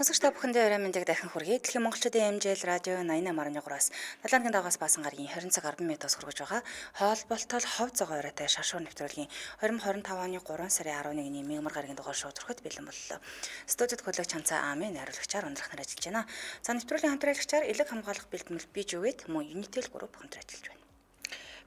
Сонсогч та бүхэндээ орой мэндийг дахин хүргэе. Дэлхийн монголчуудын MJL радио 88.3-аас 70-ны дагаас баасан гарагийн 20 цаг 10 минутаас хүргэж байгаа. Хоолболтол хов зогоо оройтой шашуу нэвтрүүлгийн 2025 оны 3 сарын 11-ний мигмар гарагийн дугаар шоу төрөхөд бэлэн боллоо. Студид хөтлөгч Чанцаа Аамын найруулагчаар ундрах нар ажиллаж байна. За нэвтрүүлгийн хамтраалагчаар элэг хамгаалах бэлтгэл BJUG мөн Unitel Group хамт ажиллаж байна.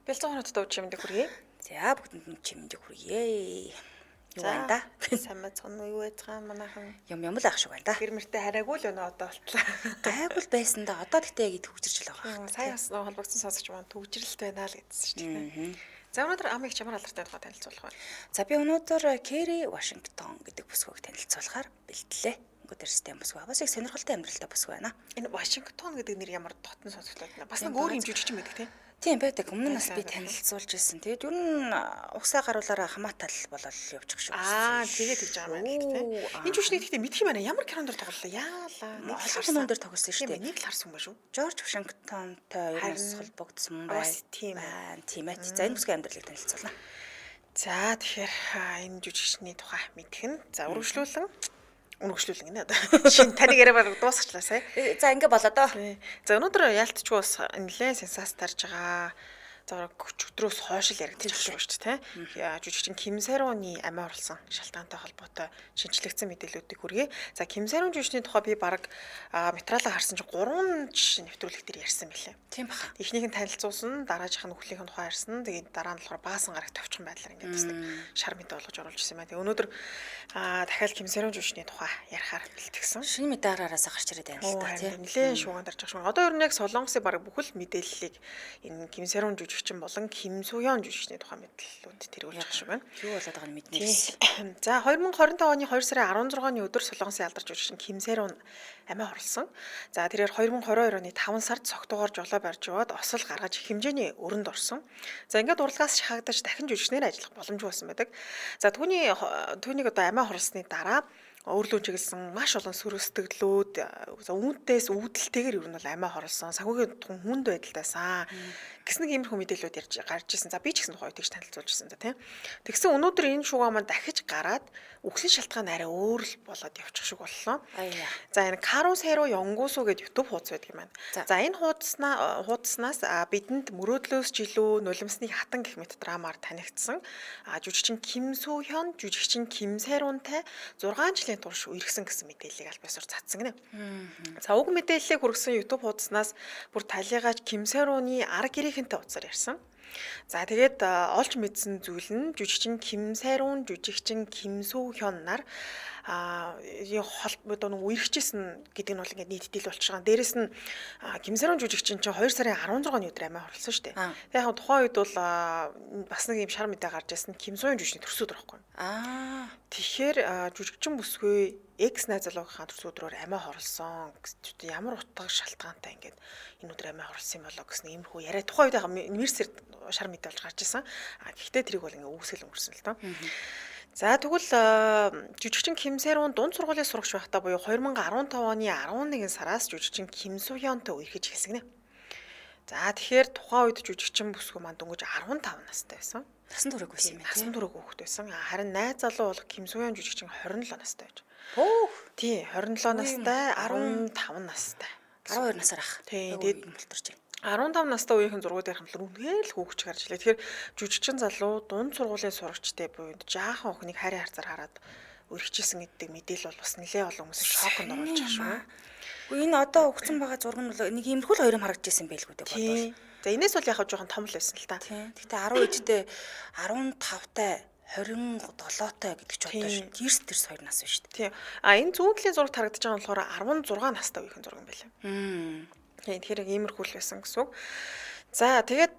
Бэлзэн хоногт чимэндээ хүргэе. За бүгдэнд чимэндээ хүргэе. Юу байна да? Сайн мэцхан уу юу яцгаан манайхан Юм л ах шиг байна да. гэр мөртөө хараагүй л өнөө одоо болтлоо. Гайгүй байсан да. Одоо тэгтээ яг төвчөрч л байгаа. Сая бас холбогдсон сонсогч маань төвжрэлт байна л гэдсэн шүү дээ. За өнөөдөр амиг чамар алдартай тухай танилцуулах байна. За би өнөөдөр Kerry Washington гэдэг бүсгүйг танилцуулахаар бэлтлээ. Өнөөдөр систем бүсгүй. Бас их сонирхолтой амьдралтай бүсгүй байна. Энэ Washington гэдэг нэр ямар дотн сонсогдоод байна. Бас нэг өөр юм жижигч юм байдаг тийм. Тийм байдаг. Өмнө нь бас би танилцуулж ирсэн. Тэгээд ер нь угсаа гаруулаараа хамаатал болол явчих шүү. Тэгээд тэгж байгаа юм байна тийм. Энэ жүжигчнийг гэхдээ мэдх юм байна. Ямар кинонд тоглолоо. Яалаа. Олон кинонд дэр тоглосон шүү дээ. Нэг л харсан юм ба шүү. George Washingtonтой ер нь холбогдсон байна. Тийм ээ. За энэ бүсгийн амьдралыг танилцуулна. За тэгэхээр энэ жүжигчний тухай мэдэх нь за үргэлжлүүлэн гэнэ одоо. Шинэ таныг яриа дуусгачлаа сая. За ингэ болоо доо. За өнөөдөр яалтчгүй бас нэлээд сенсац тарж байгаа. За өдрөөс хойш л яригдчих шүү дээ, тийм. Жүжигчин Ким Сарууны амиа орлсон шалтгаантай холбоотой шинжлэгдсэн мэдээллүүдийг хүргэе. За Ким Сарун жүжигчний тухай би баг материалаа харсан чинь 3 жишээ нэвтрүүлэг дээр ярьсан байлээ. Тийм баха. Эхнийх нь танилцуулсан, дараагийнх нь нөхлийнх нь тухай ярьсан. Тэгээд дараа нь болохоор баасан гараг тавьчихсан байдлаар ингээд бас нэг шар мэдээ болгож оруулж ирсэн байна. Тэгээд өнөөдөр дахиад Ким Сарун жүжигчний тухай ярихаар бэлтгэсэн. Шинэ мэдээ араас гарч ирээд байна л та, тийм. Нэлээд шууган дарж байгаа шүү. Одоо ер нь яг Солонгосын баг бүхэл мэдээллийг энэ Ким Сарун жүжигчин болон Ким Суён жүжигчний тухай мэдээллүүд тэргүүлж байгаа шүү байна. Юу болоод байгааг нь мэднэ. За 2025 оны 2 сарын 16-ны өдөр Солонгосын алдарч жүжигчин Ким Сарун амиа хорлсон. За тэрээр 2022 оны 5 сард цогтойгоор жолоо барьж яваад осол гаргаж их хэмжээний өрөнд орсон. За ингээд урлагаас шахагдаж дахин жүжигчнээр ажиллах боломжгүй болсон байдаг. За түүнийг одоо амиа хорлсны дараа өөрлөө чиглэсэн маш олон сөрөг сэтгэлүүд үүнтээс үүдэлтэйгээр ер нь бол амиа хорлсон. Санхүүгийн хүнд байдалтайсан. Гэс нэг иймэрхүү мэдээлэлүүд гарч ирсэн. За би ч гэсэн тухай тэгж танилцуулж ирсэн за тийм. Тэгсэн өнөөдөр энэ шугаа маань дахиж гараад үхлийн шалтгаан арай өөр л болоод явчих шиг боллоо. За энэ Кару Сайруу Ёнгусу гэдэг YouTube хуудас байдаг юм байна. За энэ хуудаснаас бидэнд мөрөөдлөөс жилүү нулимсны хатан гэх мэт драмаар танигдсан. Жүжигчин Ким Суён жүжигчин Ким Сарунтай 6 жилийн турш үерхсэн гэсэн мэдээллийг аль биесээр цацсан гинэ. За уг мэдээллийг хүргэсэн YouTube хуудаснаас бүр талигааж Ким Саруны арга гэрийнхэнтэй утсаар ярьсан. За тэгээд олж мэдсэн зүйл нь жүжигчин Ким Сарун, жүжигчин Ким Суён нар холбоо нэг үерхчихсэн гэдэг нь бол ингээд нийтдэл болчих байгаа. Дээрэс нь Ким Сарун жүжигчин чинь 2 сарын 16-ны өдөр амиа хорлсон шүү дээ. Тэгээд яг тухайн үед бол бас нэг юм шар мэдээ гарч ирсэн Ким Суён жүжигчний төрсөн өдөр байхгүй. Тэгэхээр жүжигчин бүсгүй X найз залуугийн төрсөн өдрөөр амиа хорлсон. Ямар утга шалтгаантай ингээд энэ өдөр амиа хорлсон юм болоо гэсэн иймэрхүү яриа тухайн үед университет шар мэдээ болж гарч ирсэн. Гэхдээ тэрийг бол ингээд үүсгэл өнгөрсөн л доо. За тэгвэл жүжигчин Ким Сарун дунд сургуулийн сурагч байхдаа буюу 2015 оны 11 сараас жүжигчин Ким Суёнтой үерхэж эхэлсэн гинэ. За тэгэхээр тухайн үед жүжигчин бүсгүй маань дөнгөж 15 настай байсан. Насан туршиг байсан юм байна. Насан туршиг хүүхэд байсан. Харин найз залуу бол Ким Суён жүжигчин 27 настай байж. Тий, 27 настай, 15 настай. 12 насаар ах. Тий, тэгээд мөлтөрч байна. 15 настай үеийнхэн зургуудын хамтлаг үнээр л хөөгч гарч илээ. Тэгэхээр жүжигчин залуу дунд сургуулийн сурагчтай буюу жаахан охиныг харийн харцаар хараад өргөжчихсэн гэдэг мэдээлэл бол бас нэлээд олон хүмүүс шоконд оруулж байгаа шүү. Гэхдээ энэ одоо өгсөн байгаа зураг нь бол нэг иймэрхүү л хоёрын харагдаж байсан байлгүй дээ бодвол. За энэс бол яхаа жоохон том л байсан л та. Гэхдээ 10 эжтэй 15-тай 27-тай гэдэг ч бодож тэрс 2 нас байна шүү дээ. Тийм. Энэ зүүн талын зурагт харагдаж байгаа нь болохоор 16 настай үеийнхэн зураг юм байлаа. Тэгэхээр иймэрхүү л байсан гэсэн үг. За тэгээд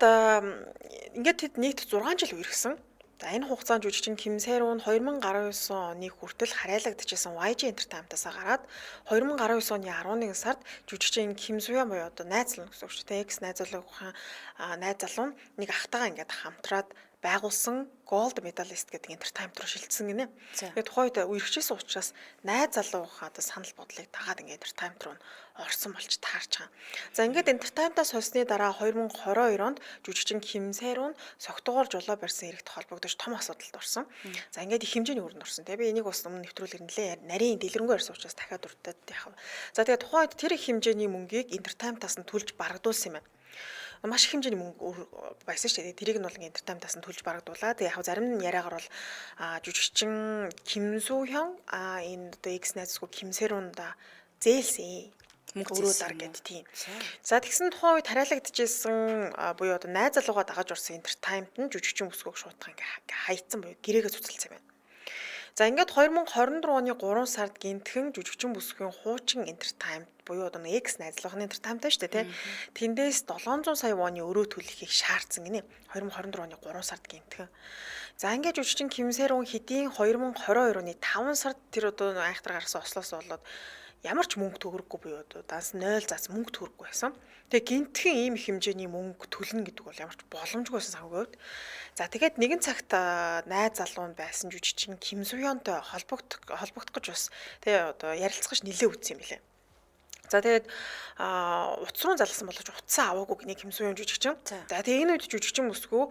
ингээд тэд нийт 6 жил үерхсэн. За энэ хугацаанд жүжигчин Ким Сарун 2019 оны хүртэл харайлагдчихсан YG Entertainment-аас гараад 2019 оны 11 сард жүжигчин Ким Суён буюу одоо найз залуу гэсэн үг шүү дээ. X найз залуугийн найз залуу нэг ахтайгаа ингээд хамтраад байгуулсан gold medalist гэдэг entertainment руу шилжсэн гинэ. За. Тэгээд тухайн үед үерхжсэн учраас найз залуугаа одоо санал бодлыг дагаад ингээд entertainment руу орсон болж таарч байгаа. За ингээд entertainment-аас хосны дараа 2022 онд жүжигчин Ким Сэрун согтугаар жолоо барьсан хэрэгт холбогдож том асуудалд орсон. За ингээд их хэмжээний өрөнд орсон. Тэгээ би энийг бас өмнө нэвтрүүлгээр нэлээ нарийн дэлгэрэнгүй ярьсан учраас дахиад дуртаад яах вэ? За тэгээд тухайн үед тэр их хэмжээний мөнгийг entertainment-аас нь түлж барагдуулсан юм байна. Маш их хэмжээний мөнгө байсан шүү дээ. Тэрийг нь бол entertainment-аас нь түлж барагдуулаа. Тэгээ яг зарим нь яриагаар бол жүжигчин Ким Су Хён энэ одоо X найзсгүй Ким Сэрунда зээлсэн. Өөрөө дар гэд тийм. За тэгсэн тухайн үед тариалагдчихсэн буюу одоо найз залуугаа дагаж орсон entertainment нь жүжигчин бүсгүйг шуутгах ингээ хайцсан буюу гэрээгээ цуцалсан юм байна. За ингээд 2024 оны 3 сард гинтхэн жүжигчин бүсгийн хуучин entertainment буюу одоо X найзлахны entertainment шүү дээ тий. Тэндээс 700 сая воны өрөө төлөхийг шаардсан гинэ. 2024 оны 3 сард гинтхэн. За ингээд жүжигчин Ким Сэрун хэдийн 2022 оны 5 сард тэр одоо айхтар гарсан ослоос болоод ямар ч мөнгө төгрөггүй буюу одоо данс 0 зас мөнгө төгрөггүй байсан. Тэгээ гинтхэн ийм их хэмжээний мөнгө төлнө гэдэг бол ямар ч боломжгүй байсан санаагүй. За тэгээд нэгэн цагт найз залуу нь байсан жүжигчин Ким Суёнтой холбогдох гэж бас тэгээ одоо ярилцгаж нэлээ үтсэн юм билээ. За тэгээд утас руу залгасан боловч утсаа аваагүй гинэ Ким Суён жүжигчин. За тэгээд энэ үед жүжигчин бүсгүй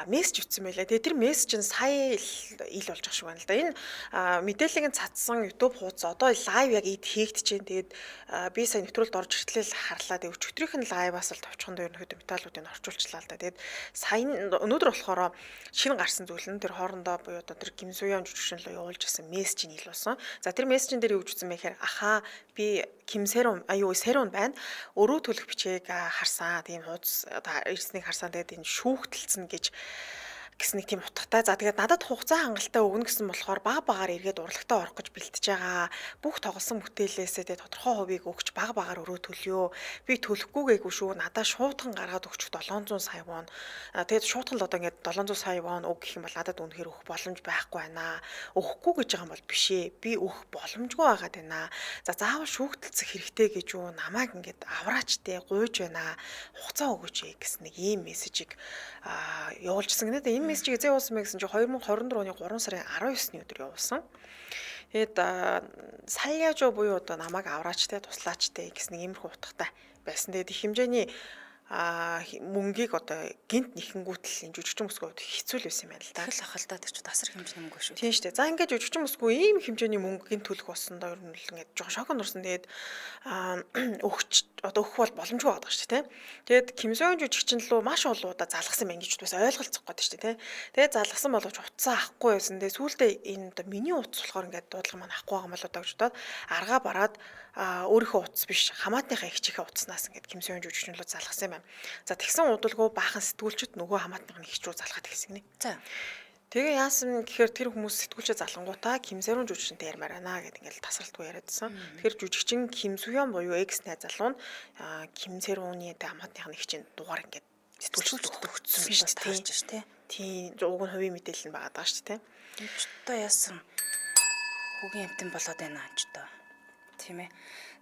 мессеж ütсэн байлаа. Тэгээд тэр мессеж нь сая ил болж байгаа шиг байна л да. Энэ мэдээллийг нь цацсан YouTube хуудас одоо лайв яг эд хийгдэж байна. Тэгээд би сая нэвтрүүлэлд орж иртлээ харлаа. Тэгээд өчигдрийнх нь лайваас л товчхондоо ерөнхийдөө металлуудыг орчуулчлаа л да. Тэгээд сая өнөөдөр болохоор шинэ гарсан зүйл нь тэр хоорондоо буюу одоо тэр Ким Суён жүжигчин рүү явуулж ирсэн мессежийг илүүлсэн. За тэр мессежин дээр юу гэж ütсэн бэ гэхээр ахаа би Ким Сэрун Сэрун байна. Өрөө төлөх бичээг харсан. Тийм хуудас ирснийг харсан. Тэгээд энэ шүүхтэлцэн гэж гэсэн нэг тийм утгатай. За тэгээд надад хугацаа хангалттай өгнө гэсэн болохоор баг багаар эргээд урлагтаа орох гэж бэлтэж байгаа. Бүх тоглосон бүтээлээсээ тэгээд тодорхой хувийг өгч баг багаар өрөө төлөё. Би төлөхгүйгээгүй шүү. Надад шуутхан гаргаад өгч 700 сая вон. Тэгээд шуутхан л одоо ингээд 700 сая вон өг гэх юм бол надад үнэхээр өгөх боломж байхгүй байна. Өгөхгүй гэж байгаа юм бол биш ээ. Би өгөх боломжгүй байгаад байна. За заавал шүүхтэлцэх хэрэгтэй гэж юу намайг ингээд авраач те гуйж байна. Хугацаа өгөөч гэсэн нэг ийм мессежийг явуулжсэн гэнэ. Энэ мессежийг эзээ уусан мэ гэсэн чинь 2024 оны 3 сарын 19-ны өдөр явуулсан. Тэгээд сая яаж буюу одоо намайг авраач те туслаач те гэсэн нэг иймэрхүү утгатай байсан. Тэгээд их хэмжээний мөнгийг одоо гинт нэхэнгүүтэл энэ жүжигчин бүсгүй хэцүү л байсан юм байна л да. Тэгэл ахалдаа тэр ч тасар хэмжээний мөнгө шүү. Тийм шүү дээ. За ингээд жүжигчин бүсгүй ийм хэмжээний мөнгө гинт төлөх болсондоо ер нь л ингээд жоохон шоконд орсон. Тэгээд өгч одоо өгөх бол боломжгүй байдаг шүү дээ. Тэгээд Ким Суён жүжигчин лөө маш олоуда залгасан байна гэж бас ойлголцох гээд шүү дээ. Тэгээд залгасан боловч утсаа авахгүй байсан. Тэгээд сүүлдээ энэ одоо миний утас болохоор ингээд дуудлага маань авахгүй байгаа юм болоо гэж бодоод аргаа бараад өөрийнхөө утас биш хамаатныхаа ихчийнхээ утаснаас ингээд Ким Суён жүжигчин лөө залгасан юм байна. За тэгсэн удалгүй баахан сэтгүүлчд нөгөө хамаатныхны ихч рүү залгаад гэсэн гинэ. За тэгээ яасан гэхээр тэр хүмүүс сэтгүүлчээ залангуудаа Ким Сэрун жүжигчтэй ярмаар байна гэдэг ингээл тасралтгүй яриадсан. Тэгэхээр жүжигчин Ким Суён буюу X найз залуу нь Ким Сэруны хамаатныхны ихчийн дугаар ингээд сэтгүүлчд өгсөн биш үү? Тийм уг нь хувийн мэдээлэл нь байгаа даа шүү дээ. Өчтөө яасан хүүгийн амтан болоод байна ч доо. Тийм ээ.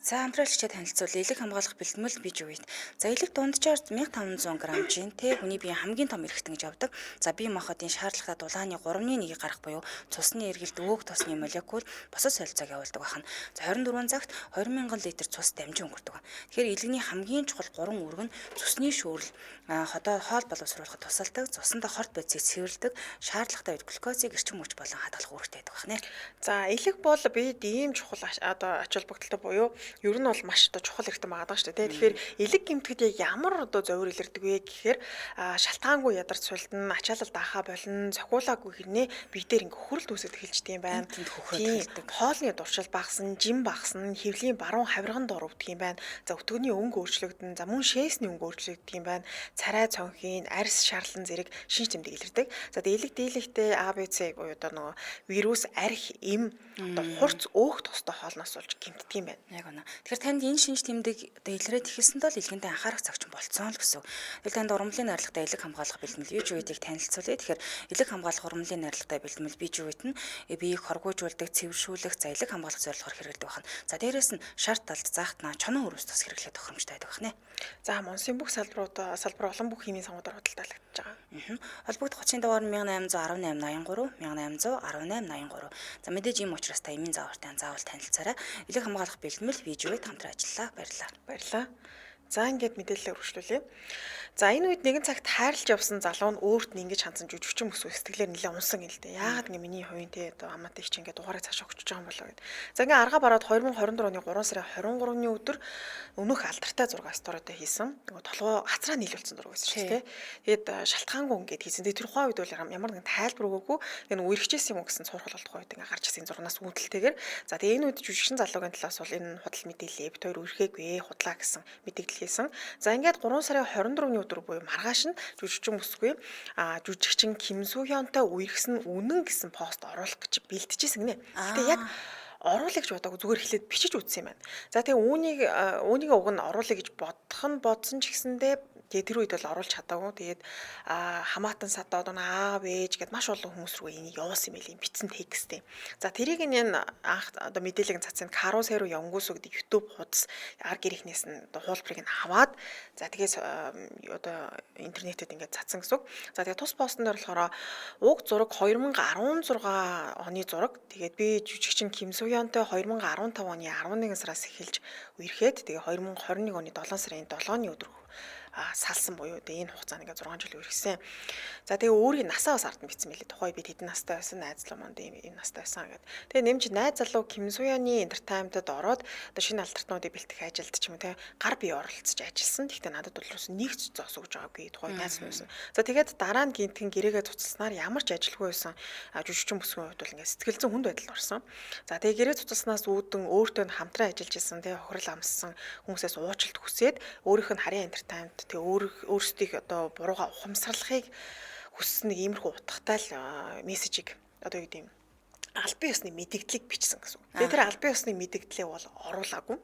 За амтралчтай танилцуул элэг хамгаалах бэлтгэл биж үед. За элэг дунджаар 1500 г жин тэ хүний биеийн хамгийн том эргэтэн гэж авдаг. За бие махбодын шаардлагатай дулааны 3-1 гарах буюу цусны эргэлт өг тосны молекул босод солилцоог явуулдаг байна. За 24 цагт 2000 литр цус дамжин өнгөрдөг. Тэгэхээр элэгний хамгийн чухал 3 үүрэг нь цусны шүүрэл, хоол боловсруулахад тусалдаг, цусандаа хорт бодисыг цэвэрлэдэг, шаардлагатай үед глюкозыг эрчим хүч болон хадгалах үүрэгтэй байдаг байна. За элэг бол биед ийм чухал одоо ач холбогдолтой буюу ер нь бол маш одоо чухал эргэтэн байгаа шүү дээ. Тэгэхээр элэг гэмтгэд яг ямар одоо зовир илэрдэг вэ гэхээр шалтгаангүй ядарч сулдна, ачаалал даахаа болно, цохиулаагүй хэрнээ бие дээр ингээ хөрөлт үүсэж эхэлждэг юм байна. Тийм хоолны дуршил багасна, жим багасна, хэвлийн баруун хавирган дор өвдөх юм байна. За өтгөний өнгө өөрчлөгдөн, за мөн шээсний өнгө өөрчлөгдөх юм байна. Царай цонхийн, арьс шарлан зэрэг шинж тэмдэг илэрдэг. За элэг дийлэгтэй ABC буюу одоо нөгөө вирус, арх, эм одоо хурц өөх тостой хоолноос болж гэмтдэг юм байна. Яг байна. Тэгэхээр танд энэ шинж тэмдэг одоо илрээд эхэлсэнд бол илгээндээ анхаарах цаг чинь болцсон л гэсэн. Тэгэхээр танд ургамлын найрлагатай элэг хамгаалах бэлтгэл бие зүйдийг танилцуулъя. Тэгэхээр элэг хамгаалах ургамлын найрлагатай бэлтгэл бие зүйд нь биеийг хоргоожуулдаг, цэвэршүүлэх, за элэг хамгаалах зорилгоор хэрэглэдэг байна. За дээрэс нь шарт талд заахтнаа чонон хөрөс тус хэрэглэх тохиромжтой байдаг байна. За монсын бүх салбар олон бүх химийн сангуудаар худалдаалагдаж байгаа. Холбогдох хүчийн дугаар нь 1818 83 1818 83. За мэдээж ийм учраас та эмийн заавартай заавал танилцаарай. Элэг хамгаалах бэлтгэл бие зүйд хамтран ажиллаа. Баярлалаа. За ингээд мэдээлэлээ өргөжлүүлье. За энэ үед нэгэн цагт хайрлаж явсан залуу нь өөрт нь ингэж хандсан жүжигчин мөсөө сэтгэлээр нэлээд унсан юм л дээ. Яагаад ингэ миний хувийн те одоо амаатай их чи ингэ дугаарыг цааш өгч байгаа юм болоо гэд. За ингээ арга бараад 2024 оны 3 сарын 23-ны өдөр өнөөх алдартай зураг сторитой хийсэн. Нөгөө толгой хацраа нийлүүлсэн зураг байсан шүү дээ. Тэгээд шалтгаангүй ингээд хийсэн. Тэгээд тэр тухайн үед бол ямар нэгэн тайлбар өгөөгүй. Энэ үерхжсэн юм уу гэсэн цуурхал болтгой үед ингээ гарч ирсэн зурнаас үүдэлтэйгээр. За тэгээд энэ үед жүжигчин залуугийн талаас бол энэ худал мэдээлэл бит хоёр үерхээгүй худлаа гэсэн мэдээлэл хийсэн. За ингээд 3 сарын 24-ний өдөр буюу маргааш нь жүжигчин бүсгүй жүжигчин Ким Сoo-hyunтай үерхсэн үнэн гэсэн пост оруулах гэж бэлтжижсэн гинэ. Гэтэ яг оруулах гэж бодоагүй зүгээр эхлээд бичиж үзсэн юм байна. За тэгээ үүнийг уг нь оруулах гэж бодсон ч гэсэндээ тэгээ тэр үед бол оруулж чадаагүй. Тэгээд хамаатан садаад аав ээж гэд маш олон хүмүүс рүү энийг явуулсан юм байли бичсэн тексттэй. За тэрийг энэ анх одоо мэдээлэл цацсан Карусеру Явгүйсүү гэдэг YouTube хуудас арга гэрхнээс нь одоо хуулбарыг нь аваад за тэгээс одоо интернетэд ингээд цацсан гэсэн үг. За тэгээ тус постн дээр болохоор уг зураг 2016 оны зураг. Тэгээд би жүжигчин Ким Сoo-hyunтай 2015 оны 11 сараас эхэлж үерхэд тэгээ 2021 оны 7 сарын 7-ны өдөр салсан буюу энэ хугацаанд ингээ 6 жил үргэлжсэн. За тэгээ өөрийн насаа бас ард мэдсэн мэлээ. Тухай би тэдэн настай байсан, найз залуу манд энэ настай байсан гэдэг. Тэгээ нэмж найз залуу Ким Сoo-hyunны entertainment-д ороод одоо шинэ алдартнуудыг бэлтгэх ажилд ч юм уу те гар бие оролцож ажилласан. Гэхдээ надад бол нэг ч зоос өгж байгаагүй тухай найз байсан. За тэгээд дараа нь гинтхэн гэрээгээ цуцалснаар ямар ч ажилгүй байсан жүжигчин бүсгийн хувьд бол ингээ сэтгэл зүйн хүнд байдалд орсон. За тэгээ гэрээ цуцалснаас үүдэн өөртөө хамтран ажиллаж исэн те хохирол амссан хүмүүсээс уучлалт хүсээд өөрийнх нь харийн entertainment тэгээ өөрсдийг одоо бурууга ухамсарлахыг хүссэн нэг иймэрхүү утгатай л мессежийг одоо юу гэдэг юм албан ёсны мэдээллийг бичсэн гэсэн. Тэгээ тэр албан ёсны мэдээллээ бол оруулаагүй.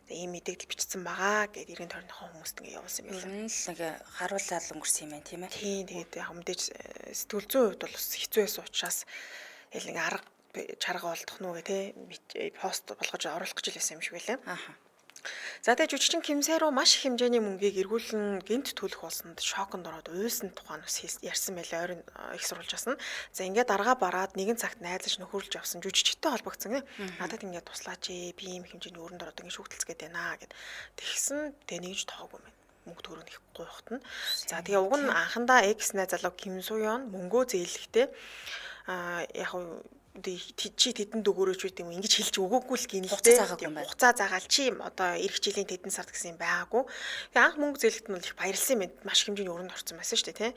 Тэгээ ийм мэдээлэл бичсэн байгаа гэд иргэн тойрныхон хүмүүст ингээ явуулсан юм байна. Нэг харуулал өнгөрсөн юм байна тийм ээ. Тийм тэгээд яг мэдээж сэтгэл зүйн хувьд бол бас хэцүү байсан учраас яг нэг арга чарга олдох нүгэ те пост болгож оруулах гэж байсан юм шиг байлаа. За тэгээ жүжигчин Ким Сoo-руу маш их хэмжээний мөнгийг эргүүлэн гинт төлөх болсонд шоконд ороод уйлсан тухайн бас ярьсан байлаа ойрын их сурвалжаас нь. За ингээд дарга бараад нэгэн цагт найзаж нөхөрлж явсан жүжигчтэй холбогдсон. Надад ингээд туслаач би ийм хэмжээний өрөнд ороод ингээд шүүхтэлцгээд байна гэд. Тэгсэн тэгээ нэгж тоогүй юм. Мөнгө төрөнд их гуйхтана. За тэгээ уг нь анхандаа экс найз залуу Ким Сoo-hyun мөнгөө зээлэхдээ яг чи тэдэнд өгөөрөөч үү юм ингэж хэлж өгөөгүй л гинэлтэй хугацаа заагаал чи одоо эх жилийн тэдэн сард гэсэн юм байгаагүй. Тэгээ анх мөнгө зээлэхэд нь бол их баярлсан юм. Маш хэмжээний өрөнд орсон байсан шүү дээ, тий.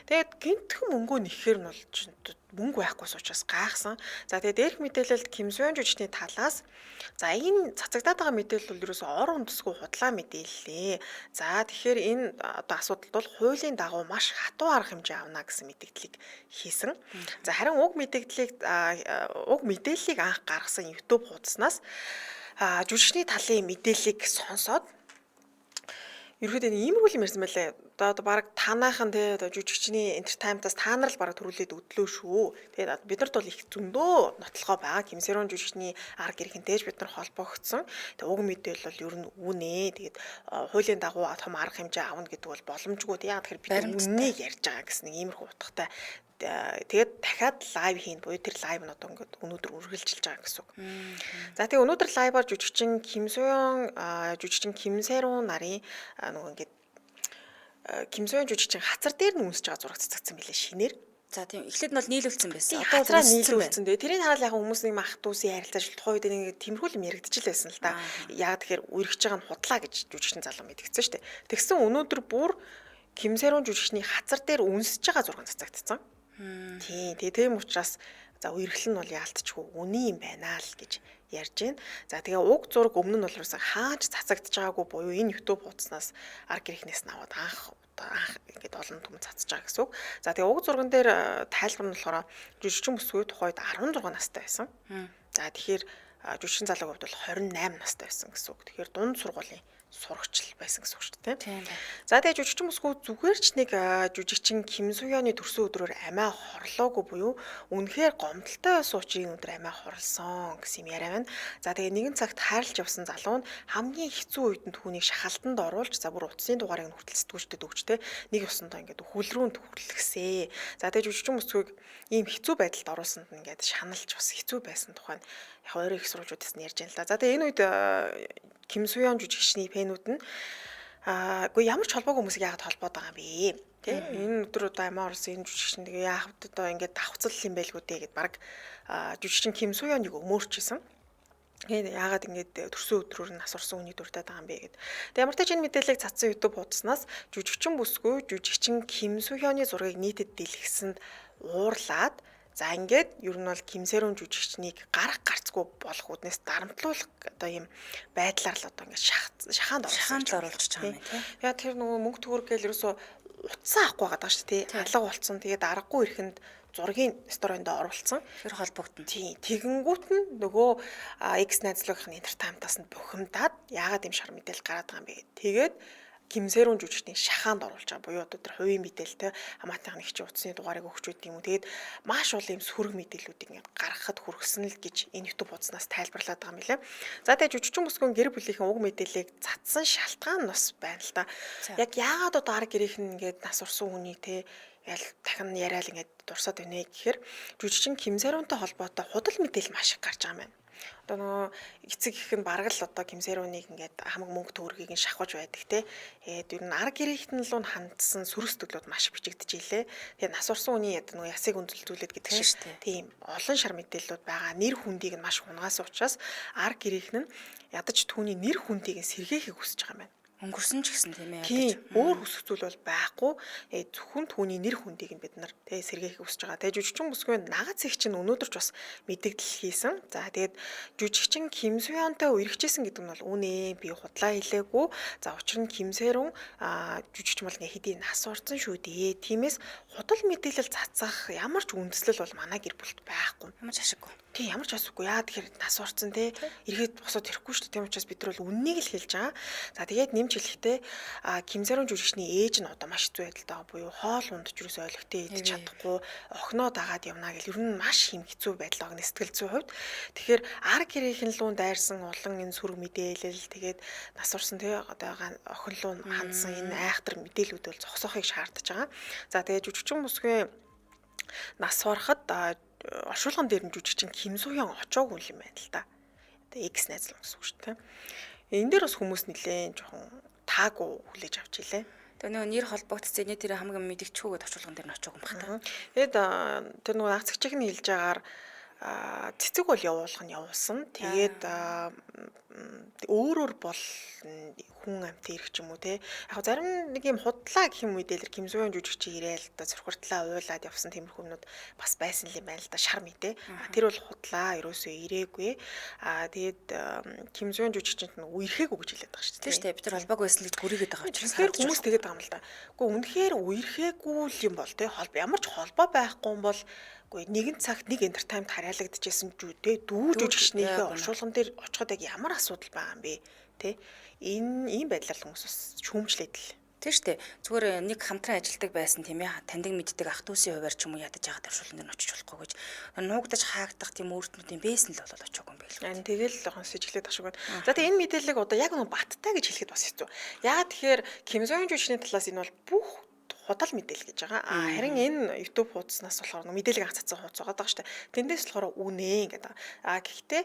Тэгээд гинтхэн мөнгөө нэхэхэр нь бол мөнгө байхгүйс учраас гайхсан. За тэгээ дээрх мэдээлэлд Ким Сoo-hyun жүжигчний талаас за энэ цацагдаад байгаа мэдээлэл бол ерөөсөө ор үндэсгүй худлаа мэдээллээ. За тэгэхээр энэ одоо асуудалд бол хуулийн дагуу маш хатуу арга хэмжээ авна гэсэн мэдээллийг хийсэн. За харин уг мэдээллийг анх гаргасан YouTube хуудаснаас жүжигчний талын мэдээллийг сонсоод ерөөдөө иймэрхүү юм ярьсан байлаа. Одоо баг танаахан те одоо жүжигчний entertainment-аас та нар л баг төрүүлээд өдлөө шүү. Тэгээд биднэрт бол их зөндөө нотлохоо байгаа. Ким Сoo-hyun жүжигчний арга гэрхэнтэйж бид нар холбогдсон. Тэгээд уг мэдээлэл бол ер нь үнэ. Тэгээд хуулийн дагуу том арга хэмжээ авна гэдэг бол боломжгүй. Яг тэгэхээр бид үннийг ярьж байгаа гэсэн нэг иймэрхүү утгатай. Тэгээд дахиад лайв хийн буюу тэр лайв нь одоо ингээд өнөөдөр үргэлжилж байгаа гэсэн үг. За тэгээд өнөөдөр лайваар жүжигчин Ким Сoo-hyun нарын нөгөө ингээд Ким Сoo-hyun жүжигчин хацар дээр нь үнсэж байгаа зураг цацагдсан билээ шинээр. За тийм эхлээд нь бол нийлүүлсэн байсан. Одоо хацраа нийлүүлсэн. Тэгээ тэрийг хараад яг хүмүүс нэг мах дүүсийн харилцааж тухайн үед нэг тэмэрхүүл юм яригдчихл байсан л да. Яг тэгэхээр үерхэж байгаа нь худлаа гэж жүжигчин залуу мэдгдсэн шүү дээ. Тэгсэн өнөөдөр бүр Ким Сoo-hyun жүжигчний хацар дээр үнсэж байгаа зураг цацагдсан. Тийм учраас за үерхэл нь бол яалтчгүй үний юм байна л гэж ярьж байна. За тэгээ уг зураг өмнө нь бол хаач цацагдж байгаагүй буюу энэ YouTube хуудаснаас арга гэрхнээс нь аваад анх ингээд олон түмэн цацж байгаа гэсэн үг. За тэгээ уг зурган дээр тайлбар нь болохоор жүжигчин бүсгүй тухайд 16 настай байсан. За тэгэхээр жүжигчин залуугийн хувьд бол 28 настай байсан гэсэн үг. Тэгэхээр дунд сургуулийн сурагч байсан гэсэн үг шүү дээ. Тийм байна. За тэгээ жүжигчин бүсгүй зүгээр ч нэг жүжигчин Ким Суёны төрсөн өдрөөр амиа хорлоогүй буюу үнэхээр гомдолтой суучин өдөр амиа хорлсон гэсэн юм яриа байна. За тэгээ нэгэн цагт хайрлаж явсан залуу нь хамгийн хэцүү үед нь түүнийг шахалтанд оруулж за бүр утасны дугаарыг нь хүртэл сэтгүүлчдэд өгч тэ нэг усандаа ингээд хөл рүү хүрлгсээ. За тэгээ жүжигчин бүсгүйг ийм хэцүү байдалд оруулсанд нь ингээд шаналж бас хэцүү байсан тухайн яг ойрын их сурвалжуудаас нь ярьж байна л да. За тэгээ энэ үед Ким Суён жүжигчний фэнүүд нь үгүй ямар ч холбоогүй хүмүүсийг яагаад холбоод байгаа юм бэ? Тэ энэ өдөр одоо амиа орсон энэ жүжигчин тэгээ яагаад одоо ингээд давхцал юм байлгүй дээ гэд баг жүжигчин Ким Суёныг өмөрчсэн. Тэгээд яагаад ингэж төрсөн өдрөөр нь нас орсон үний дуртаад байгаа юм бэ гэд. Тэгээд ямар ч тач энэ мэдээллийг цацсан YouTube хуудаснаас жүжигчин бүсгүй жүжигчин Ким Суёны зургийг нийтэд дэлгэсэнд уурлаад за ингээд ер нь бол Ким Сэрун жүжигчнийг гарах гарцгүй болох үднээс дарамтлуулах одоо ийм байдлаар л одоо ингээд шахаанд оруулж байгаа юм тийм. Яа тэр нөгөө мөнгө төгрөг гээл ерөөсөө утсаа авахгүй байгаа даа шүү дээ. Алга болцсон. Тэгээд аргагүй ирэхэнд зургийн сторонд оруулсан. Тэр холбогдсон. Тийм. Тэгэнгүүт нь нөгөө X найзлуугийнхын энтертаймтаас нь бухимдаад яагаад юм шар мэдээлэл гараад байгаа юм бэ гэд. Тэгээд Ким Сэрун жүжигчдийн шахаанд оруулж байгаа буюу одоо тэр хувийн мэдээлэлтэй хамаатныхны нэгчийн утасны дугаарыг өгч үт юм уу. Тэгээд маш олон юм сөрөг мэдээллүүдийг ингээд гаргахад хүргэсэн л гэж энэ YouTube хуудаснаас тайлбарлаад байгаа юм билээ. За тэгээд жүжигчин бүсгүйн гэр бүлийнхэн уг мэдээллийг цацсан шалтгаан нь бас байна л да. Яг яагаад одоо арга гэрийнхэн ингээд нас урсан хүний те ял дахин яриад ингээд дурсаад байна гэхээр жүжигчин Ким Сэрунтай холбоотой худал мэдээлэл маш их гарч байгаа юм байна. Одоо нөгөө эцэг их нь бараг л одоо Ким Сэруныг ингээд хамаг мөнгө төгрөгийг нь шахаж байдаг те. Тэгээд ер нь арга гэрийнхэн л хандсан сүрс төглүүд маш бичигдэж илээ. Тэгээд нас урсан хүний одоо нөгөө ясыг өндөрлүүлээд гэдэг шиг тийм олон шар мэдээллүүд байгаа. Нэр хүндийг нь маш хунгаасан учраас арга гэрийнхэн нь ядаж түүний нэр хүндийг нь сэргээхийг хүсэж байгаа юм байна. Өнгөрсөн ч гэсэн тийм ээ. Тийм өөр хүсэх зүйл бол байхгүй. Зөвхөн түүний нэр хүндийг нь бид нар тэгээ сэргээхийг хүсэж байгаа. Тэгээ жүжигчин бүсгүй нагац их чинь өнөөдөр ч бас мэдээлэл хийсэн. За тэгээд жүжигчин Ким Суёнтой үерхжсэн гэдэг нь бол үнэ. Би худлаа хэлээгүй. За учир нь Ким Сэрун жүжигч бол ингээ хэдий нас орсон шүү дээ. Тиймээс худал мэдээлэл цацах ямар ч үндэслэл бол манай гэр бүлд байхгүй. Ямар ч ашиггүй. Тийм ямар ч асуугүй. Яа тэгэхээр нас орсон те. Эргээд босоод ирэхгүй шүү дээ. Тийм учраас бид нар бол үннийг л хэлж байгаа. За тэгээд нэмж хэлэхдээ Ким Сэрун жүжигчний ээж нь одоо маш хэцүү байдалтай байгаа буюу хоол ундж юус ойлгохтой идэж чадахгүй охиноо дагаад явна гэл ер нь маш хэм хэцүү байдал байгаа сэтгэл зүйн хувьд. Тэгэхээр арга гэрийнхэн луун дайрсан олон энэ сүрэг мэдээлэл тэгээд нас орсон те одоо охин луун хандсан энэ айхтар мэдээлүүд бол зогсоохыг шаардаж байгаа. За тэгээд жүжигчин бүсгүй нас ороход оршуулган дээр нь жүжигчин Ким Суён очоогүй юм байна л да. Тэгээ X найзлаа гэсэн үг шүү дээ. Энэ дээр бас хүмүүс нэлээд жоохон таагүй хүлээж авч илээ. Тэгээ нөгөө нэр холбогдсон энэ тэр хамгийн мэдгчгүйгээд орчуулган дээр нь очоогүй юм байна. Тэгэд тэр нөгөө агцэгчийн хэлж байгаагаар цэцэг бол явуулах нь явуулсан. Тэгээд өөрөөр бол хүн амьтан ирэх ч юм уу те. Яг зарим нэг юм худлаа гэх юм мэдээлэр Ким Суён жүжигч ирээл та цорхортлаа уйлаад явсан тиймэрхүү юмнууд бас байсан юм байна л да шар мэдээ. Тэр бол худлаа ерөөсөө ирээгүй. Тэгээд Ким Суён жүжигчэнд нь үерхээгүй гэж хэлээд байгаа шүү дээ. Тийм шүү дээ. Бид нар холбоог байсан л гэж гүрийгээд байгаа учраас тэгэхээр хүмүүс тэгээд байгаа юм л да. Гэхдээ үнэхээр үерхээгүй л юм бол те ямар ч холбоо байхгүй юм бол үгүй нэгэн цагт нэг энтертаймд харьяалагдчихсэн дээ дүү жүжигчнийхээ оршуулган дээр очиход яг ямар асуудал байгаа юм бэ те энэ ийм байдлаар хүмүүс бас шүүмжлээд л тийм шүү дээ зүгээр нэг хамтран ажилладаг байсан тийм ээ таньдаг мэддэг ах дүүсийн хуваар ч юм уу ядаж яагаад оршуулган дээр очиж болохгүй гэж нуугдаж хаагдах тийм өөртнүүдийн бэсэн л болоод очоогүй юм байл. Ань тэгэл сэжиглээд ашиг байна. За тэгээ энэ мэдээллийг одоо яг нэг баттай гэж хэлэхэд бас хэцүү. Яагаад тэгэхээр Ким Суён жүжигчний талаас энэ бол бүх худал мэдээлэл гэж байгаа. Харин энэ YouTube хуудаснаас болохоор мэдээлэл анх цацсан хуудас байгаа даа шүү дээ. Тэндээс болохоор үнэ гэдэг. Гэхдээ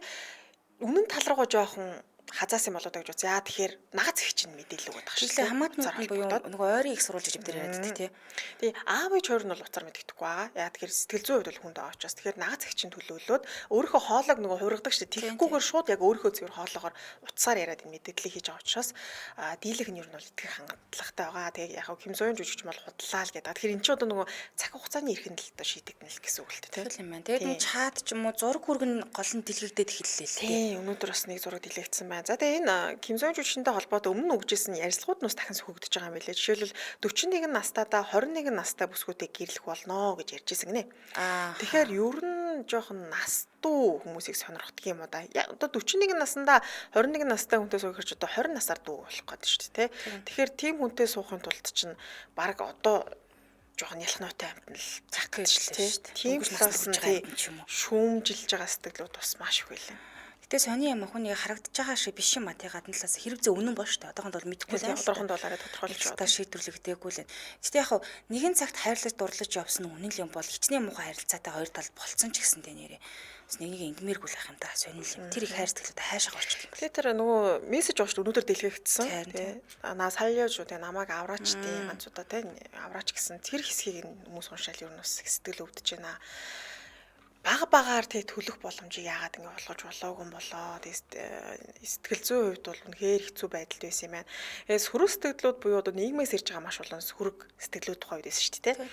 үнэн тал руугаа жоохон хазаас юм болоо гэж бодсон. Яа тэгэхээр нагац их чинь мэдээлэл өгöd байгаа шүү. Тэгэхээр хамаатнууд нь буюу нөгөө ойрын их сурвалж гэж бид яриад тий. Тэгээ аав ээж хоёр нь бол уцаар мэддэхгүй байгаа. Яа тэгэхээр сэтгэл зүйн хувьд бол хүнд аваачаас. Тэгэхээр нагац их чинь төлөөлөөд өөрийнхөө хоолойг нөгөө хуургадаг шүү. Тэгэхгүйгээр шууд яг өөрийнхөө цэвэр хоолоогоор уцаар яриад энэ мэдээллийг хийж байгаа учраас дийлэх нь ер нь бол итгэх хангалттай байгаа. Тэгээ яг Ким Суён жүжигч бол худлаа л гэдэг. Тэгэхээр эн чинь одоо нөгөө цаг хугацааны эрхэнд л одоо шийдэгдэнэ л гэсэн үг л дээ. Тийм юм байна. Тэгээд энэ чат ч юм уу зураг хүргэн гол нь дэлгэгдээд эхэллээ л тий. Өнөөдөр бас нэг зураг дэлгэгдсэн байна. За тэгээ энэ Ким Суён жүжигчтэй холбоотой өмнө өгжсэн ярилцлагууд нь бас дахин сөхөгдөж байгаа юм билээ. Жишээлбэл 41 настайдаа 21 настай бүсгүүтэй гэрлэх болно гэж ярьжсэн гинэ. Тэгэхээр ер нь жоохон нас дүү хүмүүсийг сонирхдаг юм уу да. Одоо 41 наснда 21 настай хүнтэй суух хэрэг одоо 20 насаар дүү болох гэдэг шүү дээ, тэ. Тэгэхээр тийм хүнтэй суухын тулд чинь баг одоо жоохон ялхнуутай амтан л зах гэж л тий. шүү дээ. Тийм Өнгөрч талаас насны нь хүрч байгаа тий юм ч юм уу. шүүмжилж байгаа сэтгэлүүд бас маш их байлаа. Гэтэ сони юм хүнийг харагдаж байгаа шиг биш юм а тий гадна талаас хэрэг зөө үнэн боо шүү дээ. Одоохонд бол мэдэхгүй Тийм л одоохонд бол арай тодорхойлж та байгаа. шийдвэрлэгдээгүй л байна. Гэтэ яг нэгэн цагт хайрлаж дурлаж явсан үнэн л юм бол хичнээн муухай харилцаатай хоёр тал болцсон ч гэсэн дээ нэрээ. Бас нэгийг ингэмээргүй л ах юм да сонирхол юм. Тэр их хайр сэтгэлээ хайшаа орчих юм. Тэгээ тэр нөгөө мессеж уушд өнөөдөр дэлгээгдсэн Тийм, тий. Наа сая шүү тий намайг авраач тий ганцудаа тий авраач гэсэн тэр хэсгийг хүмүүс уншаал юу нус сэтгэл өвдөж байна. Бага багаар тий төлөх боломжийг яагаад ингэ олгож болоогүй юм болоо. Сэтгэл зүйн хувьд бол үнэхээр хэцүү байдалд байсан юм байна. Сөрөг сэтгэлдлүүд буюу одоо нийгмээс ирж байгаа маш олон сөрөг сэтгэлүүд тухай байсан шүү дээ тий.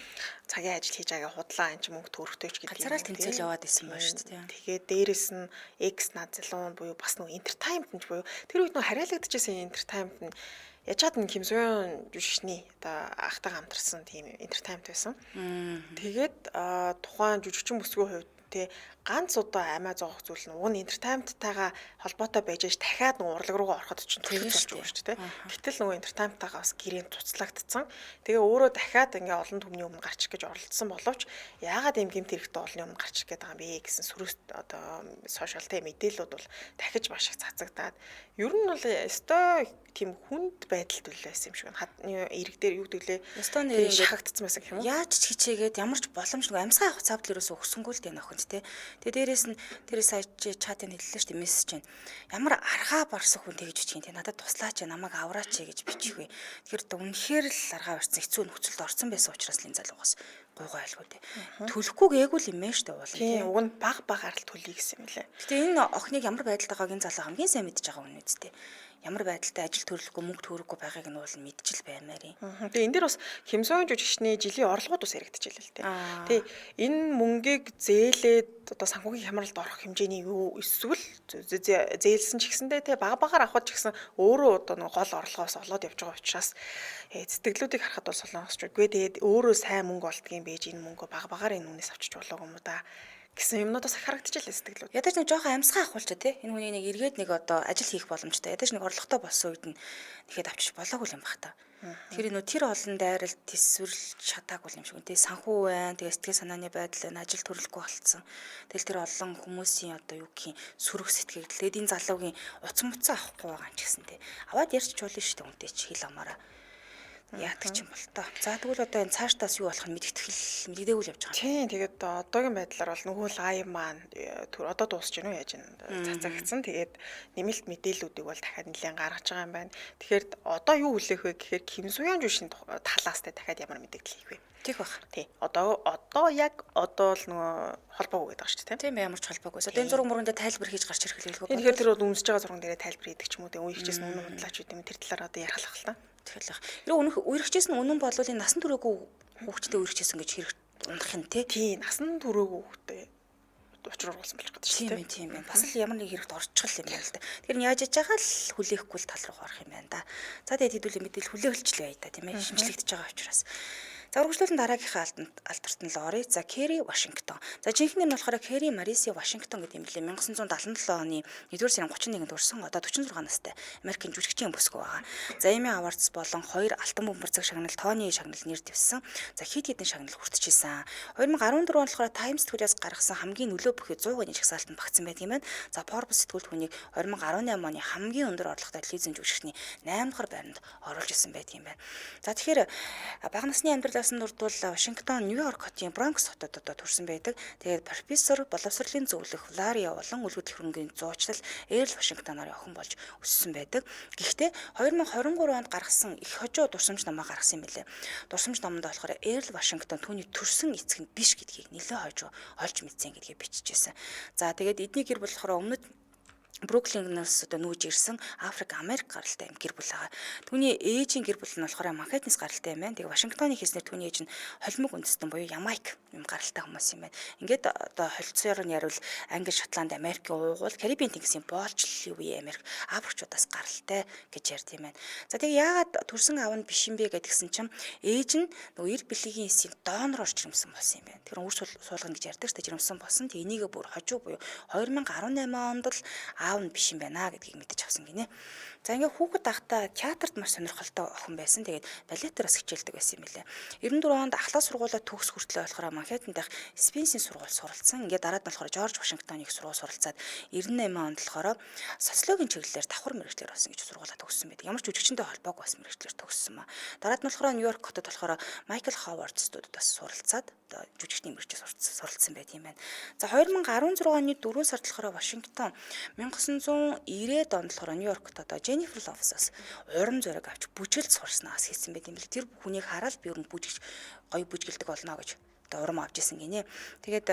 Цагийн ажил хийж байгаа худлаа энэ ч мөнгө төрөхтэй ч гэдэг юм. Газараа л тэмцэл яваад исэн ба шүү дээ. Тэгээд дээрэс нь X назлуун буюу бас нөгөө entertainment буюу тэр үед нөгөө хараалагдчихсэн entertainment нь яжгаад н Ким Сойон жүжигчний одоо ахтайгаа хамтарсан тийм entertainment байсан. Тэгээд тухайн жүжигчин бүсгүй хувьд тий ганц удаа амиа зоох зүйл нь уг нь entertainment-тайгаа холбоотой байж ш дахиад нөгөө урлаг руугаа ороход чинь төлөв болж байгаа шүү дээ. Гэтэл нөгөө entertainment-тайгаа бас гэрээнд цуцлагдсан. Тэгээ өөрөө дахиад ингээ олон түмний өмнө гарчих гэж оролдсон боловч яагаад юм гэмт хэрэгтэй олон өмнө гарчих гээд байгаа юм бэ гэсэн сөрөс одоо сошиал тий мэдээлэлүүд бол дахиж маш их цацагдаад ер нь бол өстой тийм хүнд байдалд үлээсэн юм шиг байна. Ирэг дээр юу гэвэл өстой нэр ингээ шахагдсан байсан гэх юм уу? Яаж ч хичээгээд ямар ч боломж нэг амьсгаа авах цавд ерөөсөө өгсөнгөө л дээ нөхөнд тий. Тэгээ дээрэс нь тэр сая чатыг хэллээ шүү дээ мессеж чинь. Ямар аргаа барсах хүн тэгж бичих юм тий. Надад туслаач намайг авраач гэж бичих вэ. Тэгэхээр үнэхээр л аргаа барьсан хэцүү нөхцөлд орсон байсан учраас л энэ залуугаас гуйгаа айлгүй дээ. Төлөхгүй гээгүй л юм ээ шүү дээ уул тий. Уг нь баг багаар л төлөе гэсэн юм лээ. Гэтэ энэ охиныг ямар байдалд байгааг энэ залуу хамгийн сайн мэдж байгаа хүн үстэй. Ямар байдалтай ажил төрлөхгүй мөнгө төгрөггүй байгааг нь бол мэдчил баймаар юм. Тэгээ энэ дээр бас Ким Сойон жүжигчний жилийн орлогууд бас яригдчихлээ л дээ. Тэгээ энэ мөнгийг зээлээд одоо санхүүгийн хямралд орох хэмжээний юу эсвэл зээлсэн ч гэсэндээ те бага багаар авах ч гэсэн өөрөө одоо нэг гол орлогоос олоод явж байгаа учраас сэтгэлүүдийг харахад бол солонгосч үгүй тэгээд өөрөө сайн мөнгө олдгийн байж энэ мөнгөө бага багаар энэ үнээс авчиж болоогүй юм уу да гэсэн юмнуудаас харагдчихлаа сэтгэлүүд. Ядаж нэг жоохон амьсгаа авахулчаа тий. Энэ хүний нэг эргээд нэг одоо ажил хийх боломжтой. Ядаж нэг орлоготой болсон үед нь тэгэхэд авчиж болоогүй юм бах та. Тэгэхээр нөө тэр олон дайралт төсвөрлж чадаагүй юм шиг тий. Санхүү байна. Тэгээ сэтгэл санааны байдал байна. Ажил төрлөхгүй болцсон. Тэгэл тэр олон хүмүүсийн одоо юу гэх юм сөрөг сэтгэл. Тэгээд энэ залуугийн уц муцаа авахгүй байгаа юм ч гэсэн тий. Аваад ярьчих болно шүү дээ үнтэй чи хэл амаараа. Яадаг ч юм бол тоо. За тэгвэл одоо энэ цаашдаас юу болох нь мэдэгдэхгүй л явж байгаа. Тийм тэгээд одоогийн байдлаар бол нөгөө лайв маань одоо дуусч гэнэ үү яаж энэ цацагдсан. Тэгээд нэмэлт мэдээллүүдийг бол дахиад нэлээд гаргаж байгаа юм байна. Тэгэхээр одоо юу хүлээх вэ гэхээр Ким Сойон жүжигчний талаас тэ дахиад ямар мэдээлэл хийх вэ? Тэг бах. Тий. Одоо яг одоо л нөгөө холбоогүй гэдэг шүү дээ. Тийм ямар ч холбоогүй. Одоо энэ зураг мөрөндө тайлбар хийж гарч ирэх хэлгүй. Тэгэхээр тэр бол үнсэж байгаа зурган дээрээ тайлбар хийдэг ч юм уу. Үе хичээсэн үнэн худлаач үү юм тэр талаар одоо ярих л та. Тэгэхээр хэрэг үерхчээс нь үнэн болвол энэ насан туршаагүй хүүхдэд үерхчээсэн гэж хэрэг унах юм те. Тий, насан туршаагүй хүүхдэд учраар болсон болж байгаа шүү дээ. Тийм байна. Бас л ямар нэг хэрэгт орчихл юм байна л да. Тэгэхээр яаж яж байгаа л хүлээхгүй л тал руу орох юм байна да. За тэгээд хэдүүл мэдээлэл хүлээвэлжлээ бай та тийм ээ. Шинжлэгдэж байгаа учраас. За үргэлжлүүлэн дараагийнхаа алдарт нь л оръё. За Кэри Вашингтон. За жинхэнэ нь болохоор Кэри Мариси Вашингтон гэдэг юм лээ. 1977 оны 1-р сарын 31-нд төрсэн. Одоо 46 настай Америкийн жүжигчийн бүсгүй байгаа. За Emmy Awards болон 2 алтан бөмбөрцөг шагнал, Тони шагнал нэр дэвсэн. За хэд хэдэн шагнал хүртчихсэн. 2014 онд болохоор Times сэтгүүлээс гаргасан хамгийн нөлөө бүхий 100 оны жагсаалтанд багтсан байдаг юм байна. За Forbes сэтгүүлд хүнийг 2018 оны хамгийн өндөр орлоготой телевизэн жүжигчний 8 дахь байранд оруулж ирсэн байдаг юм байна. За тэгэхээр бага насны амьдралаас нь дурдвал Вашингтон, Нью-Йорк хотын Бронкс хотод одоо төрсэн байдаг. Тэгээд профессор, боловсролын зөвлөх Лария болон үлгэр хөрөнгөний зуучлал Эрл Вашингтоноор охин болж өссөн байдаг. Гэхдээ 2023 онд гаргасан их хожуу дурсамж намаа гаргасан юм билээ. Дурсамж номонд болохоор Эрл Вашингтон түүний төрсэн эцэг нь биш гэдгийг нэлээд хожуу олж мэдсэн гэдгийг биччихсэн. За тэгээд эдний гэр болохоор өмнөд Бруклинээс одоо нүүж ирсэн Африк Америк гаралтай юм гэр бүл байгаа. Түүний ээжийн гэр бүл нь болохоор Манхэттенс гаралтай юм байна. Тэгээ Вашингтоны хийснээр түүний ээж нь холимог үндэстэн буюу Ямайк юм гаралтай хүмүүс юм байна. Ингээд одоо холцоор нь яривал Англи, Шотланд, Америкийн уугуул, Карибын тэнгисийн боолчлын үеийн Америк Африкчуудаас гаралтай гэж ярьд юм байна. За тэгээ яагаад төрсөн аав нь биш юм бэ гэдгсэн чинь ээж нь нөгөө 90 бэлгийн эсийн донороор жирэмсэн болсон юм байна. Тэр үр суулгана гэж ярьдаг шүү дээ, жирэмсэн болсон. Тэгээ энийгээ бүр хожуу буюу 2018 онд л аав нь биш юм байна гэдгийг мэдэж авсан гинэ. За ингээ хүүхэд ахта театрт маш сонирхолтой охин байсан. Тэгээд балетээр бас хичээлдэг байсан юм лээ. 94 онд ахлах сургуулаа төгс хүртлээ болохоор Манхэттенд дах Спенсийн сургууль суралцсан. Ингээ дараа нь болохоор Жорж Вашингтоны их сургууль суралцаад 98 онд болохоор социологийн чиглэлээр давхар мэргэжлэр болсон гэж сургуулаа төгссөн байдаг. Ямар ч жүжигчтэй холбоогүй бас мэргэжлэр төгссөн маа. Дараа нь болохоор Нью-Йорк хотод болохоор Майкл Ховард студид бас суралцаад жүжигчний мэргэжээр суралцсан байт юм байна. За 2016 оны 4 сард болохоор Вашингтон 1990-ад онд болохоор Нью-Йоркт одоо Jennifer Lopez-аас урам зориг авч бүжгэлд сурснаас хийсэн байт юм бэл. Тэр хүнийг хараад би өөр бүжигч гоё бүжгэлдэг болно гэж урам авч исэн гинэ. Тэгээд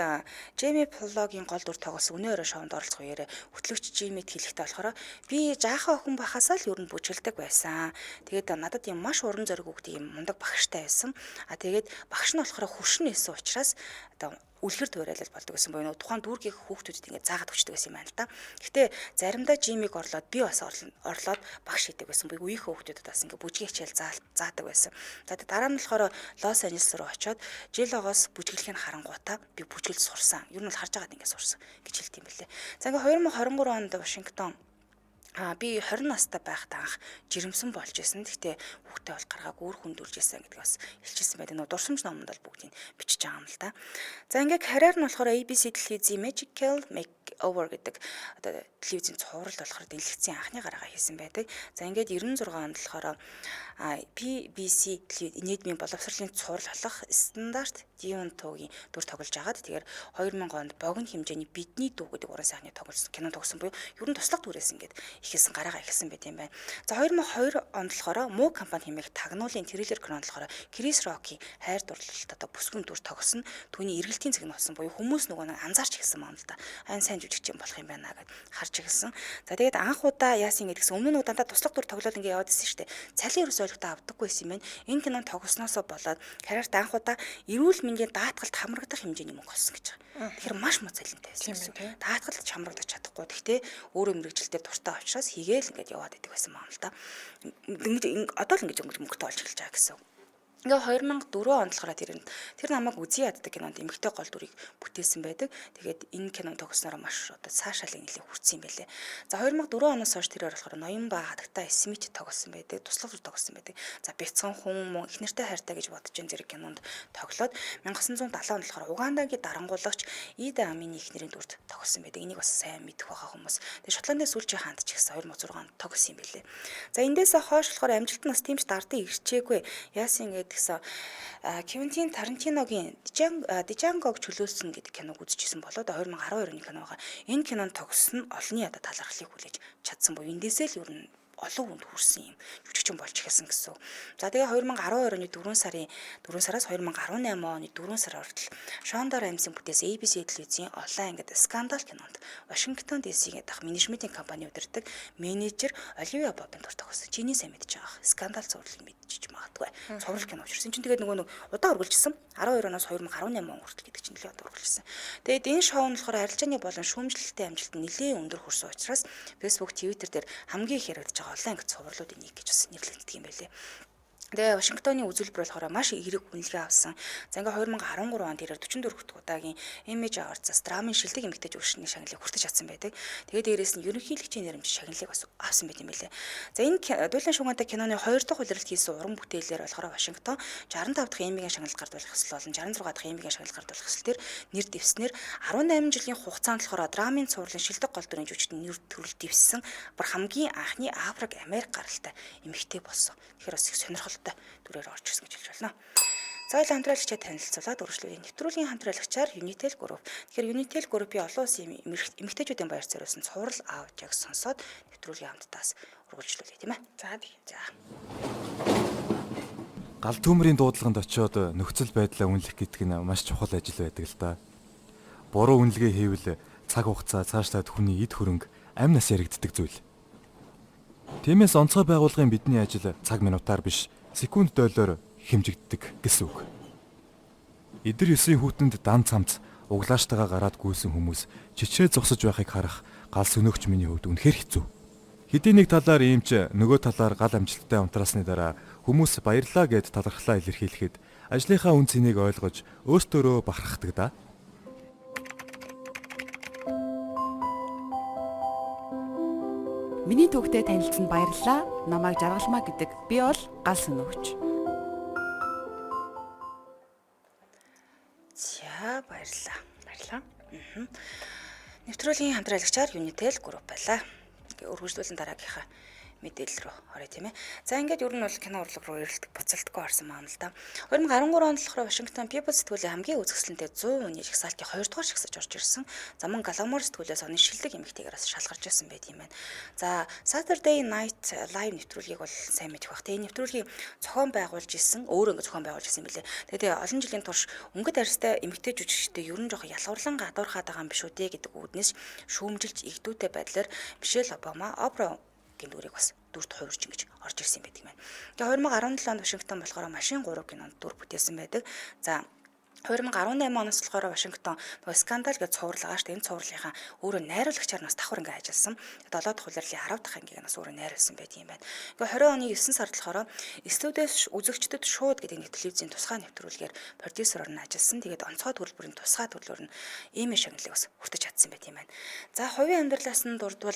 Джейми Плогийн гол дүр тоглосон өнөө өрөө шоунд оролцох үеэр хөтлөгч Джеймид хэлэхдээ болохоор би жаахан охин байхасаа л ер нь бүжгэлдэг байсан. Тэгээд надад юм маш урам зориг өгдөг юм мундаг багштай байсан. Тэгээд багш нь болохоор хөршин нээсэн учраас одоо үлгэр туурайлал болдог гэсэн буюу тухайн дүүргийн хүүхдүүдэд ингээд заагаад өчтдөг гэсэн юм байна л да. Гэхдээ заримдаа жимиг орлоод би бас орлоод багш хийдэг байсан. Буюу үеийнхээ хүүхдүүдэд бас ингээд бүжгийн хичээл заадаг байсан. За дараа нь болохоор Лос Анжелес руу очиод жилогоос бүжиглэхийг харангуйтаа би бүжгэлд сурсан. Ер нь бол харж байгаад ингээд сурсан гэж хэлт юм бэлээ. За ингээд 2023 онд Вашингтон би 20 настай байхдаа анх жирэмсэн болж исэн. Гэхдээ хүүхдээ бол гаргаагүй үр хүндүрж исэн гэдгийг бас хэлчихсэн байдаг. Нөгөө дурсамж номонд бол бүгдийг бичиж байгаа юм л да. За ингээд карьер нь болохоор ABC телевизийн Magical Makeover гэдэг одоо телевизийн цуврал болохоор дэлгэцийн анхны гараагаа хийсэн байдаг. За ингээд 96 онд болохоор PBC телевиз нийгмийн боловсролын цуврал болох стандарт Дион туугийн дүр тоглож агаад тэгэхээр 2000 онд богино хэмжээний Бидний дүү гэдэг уран сайхны кино тогсон буюу ер нь туслах дүрээс ингээд ихсэн гараагаа ихсэн байт юм байна. За 2002 онд болохоор Муу компани хэмээх тагнуулын триллер кинонд болохоор Крис Рокийн хайр дурлалт одоо бүсгүн дүр тогсон түүний эргэлтийн цэг носон буюу хүмүүс нөгөө анзаарч ихсэн юм л да. Айн сайн жүжигч юм болох юм байна гэд харж ихсэн. За тэгээд анх удаа яасан гэдгсэн өмнө нь удаа туслах дүр тоглоод ингээд яваад ирсэн шүү дээ. Цалин ерөөс ойлгохтой авдаггүй байсан юм байна. Энэ кинонд тогсноосоо болоод карьерт анх удаа эрүүл мэндийн даатгалд хамрагдах хэмжээний мөнгө олсон гэж байгаа. Тэгэхээр маш муу цалинтай байсан. Даатгалд хамрагдаж чадахгүй. Гэхдээ өөрөө мэрэгжилдээ дуртай учраас хийгээл ингээд яваад идэг байсан юм л да. Ингээд одоо л ингэж мөнгөтэй олж эхэлж байгаа гэсэн. Ингээ 2004 онд болохоор тэр намайг үзий яддаг кинонд эмэгтэй гол дүрийг бүтээсэн байдаг. Тэгээд энэ кино тогсноор маш одоо цаашаал нэлээд хүрсэн юм байлээ. За 2004 оноос хойш тэрээр болохоор ноён ба хадагтай Смит тоглосон байдаг. Туслах дүр тоглосон байдаг. За бяцхан хүн их нэртэй хайртай гэж бодож энэ зэрэг кинонд тоглоод 1970 онд болохоор Угандагийн дарангуулагч Ида Амины их нэрийн дүрд тоглосон байдаг. Энийг бас сайн мэдэх байгаа хүмүүс. Тэгээд Шотландын сүүлчийн хаант ч гэсэн 2006 онд тоглосон юм байлээ. За эндээс хойш болохоор амжилт нас тийм ч дардын ирчээгүй. Яасан гэсэн Квентин Тарантиногийн Django-г чөлөөлсөн гэдэг киног үзчихсэн болоод 2012 оны кино байгаа. Энэ кинонд тогссон нь олонний ядаа талархлыг хүлээж чадсан буюу эндээсээ л ер нь олон хүнд хүрсэн юм жүжигчин болж эхэлсэн гэсэн. За тэгээ 2012 оны 4 сараас 2018 оны 4 сар хүртэл Шонда Раймсын бүтээсэн ABC телевизийн онлайн ангид Скандал кинонд Вашингтон DC-ийн дах менежментийн компани удирддаг менежер Оливия Бобын дүр тогсон. Чиний сайн мэдж байгаа. Скандал цувралыг мэдчихэж магадгүй. Цуврал кино учирсан чинь тэгээд нөгөө удаа үргэлжилсэн 12 оноос 2018 он хүртэл гэдэг чинь нэлээд удаа үргэлжилсэн. Тэгээд энэ шоу нь болохоор арилжааны болон шүүмжлэлтэй амжилт нь нэлээд өндөр хүрсэн учраас Facebook, Twitter дээр хамгийн их яригдж онлайн цувралуудын нэг гэж бас нэрлэгддэг юм байлээ. Тэгээ Вашингтоны үзүүлбэр болохоор маш эерэг үнэлгээ авсан. За ингээ 2013 онд тэрээр 44 хүртэх удаагийн Image Awards-аас драмын шилдэг эмэгтэй жүжигчний шагналыг хүртэж чадсан байдаг. Тэгээ дээрээс нь ерөнхийлөгчийн нэрмж шагналыг бас авсан байт юм байлээ. За энэ Дуйлан шугамтай киноны 2 дахь улиралд хийсэн уран бүтээлээр болохоор Вашингтон 65 дахь Эммигийн шагналд гардуулах ёслол болон 66 дахь Эммигийн шагналд гардуулах ёслол төр нэр дэвснээр 18 жилийн хугацаанд болохоор драмын цувралын шилдэг гол дүрийн жүжигчдийн нэр төрөл дэвссэн бар хамгийн анхны Африк Америк гаралтай эмэгтэй болсон. Тэгэхээр бас их сонирхолтой дүрээр орж ирсэн гэж хэлж байна. За il хамтраалагчаа танилцуулаад үргэлжлүүлээ. Нэвтрүүлгийн хамтраалагчаар Unitel Group. Тэгэхээр Unitel Group-ийн олон улсын эмэгтэйчүүдийн баяр зориулсан цуврал аудиог сонсоод нэвтрүүлгийн хамтдаас үргэлжлүүлээ тийм ээ. За. Гал төмрийн дуудлаганд очиод нөхцөл байдлаа үнэлэх гэдэг нь маш чухал ажил байдаг л да. Буруу үнэлгээ хийвэл цаг хугацаа цаашлаад хүний эд хөрөнгө амь нас яригддаг зүйл. Тиймээс онцгой байгууллагын бидний ажил цаг минутаар биш, секунд дойлоор хэмжигддэг гэсэн үг. Эдэр 9-ийн хүүтэнд дан цамц углааштайгаа гараад гүйсэн хүмүүс чичрээ зогсож байхыг харах гал сөнөөгч миний хувьд үнэхээр хэцүү. Хэдийн нэг талаар иймч нөгөө талаар гал амжилттай унтраасны дараа хүмүүс баярлаа гэд талархлаа илэрхийлэхэд ажлынхаа үн цэнийг ойлгож өөртөөрөө бахархдаг да. Миний төвхтэй танилцсанд баярлалаа. Намайг жаргалмаа гэдэг. Би бол гал сөнөөгч. За баярлалаа. Баярлалаа. Нэвтрүүлгийн хамтраалагчаар Unitel Group байлаа. Үргэлжлүүлэн дараагийнхаа мэдээлэл рүү орё тийм ээ. За ингээд ер нь бол кино урлаг руу эрэлтэх буцалтгүй орсон маань л да. 2013 онд болохоор Вашингтон People сэтгүүлийн хамгийн үзэсгэлэнтэй 100 хүний жагсаалтын 2 дугаар шагсаж орж ирсэн. За мөн Glamour сэтгүүлээс оны шилдэг эмэгтэйгээс шалгарч ирсэн байт юм байна. За Saturday Night Live нэвтрүүлгийг бол сайн мэдэх бах. Тэгээ нэвтрүүлгийн зохион байгуулж исэн, өөрөө ингээд зохион байгуулж исэн юм билээ. Тэгээ олон жилийн турш өнгөт арьстай эмэгтэй жүжигчтэй ер нь жоохон ялгуурлан гадуурхаад байгаа юм биш үү дээ гэдэг үүднээс шүүмжилж игдүүтэй байдлаар Мишель Обама, Опра гинүүрийг бас дүрд хувирч ингэж орж ирсэн байдаг юм байна. Тэгээ 2017 онд Вашингтон болохоор машин 3 кинонд дүр бүтээсэн байдаг. За 2018 оноос болохоор Вашингтон нөгөө скандал гэж цувралгаа шүү дээ. Энэ цувралынхаа өөрөө найруулагчаар нас давхар ингээ ажилласан. 7 дахь улирлын 10 дахь ангийг нас өөрөө найруулсан байдаг юм байна. Ингээ 20 оны 9 сард болохоор студиэс үзэгчдэд шууд гэдэг нэг телевизийн тусгай нэвтрүүлгээр продюсероор нь ажилласан. Тэгээд онцгой төлбөрийн тусгай төлбөр нь ийм шагналыг бас хүртэж чадсан байт юм байна. За хувийн амьдралаас нь дурдвал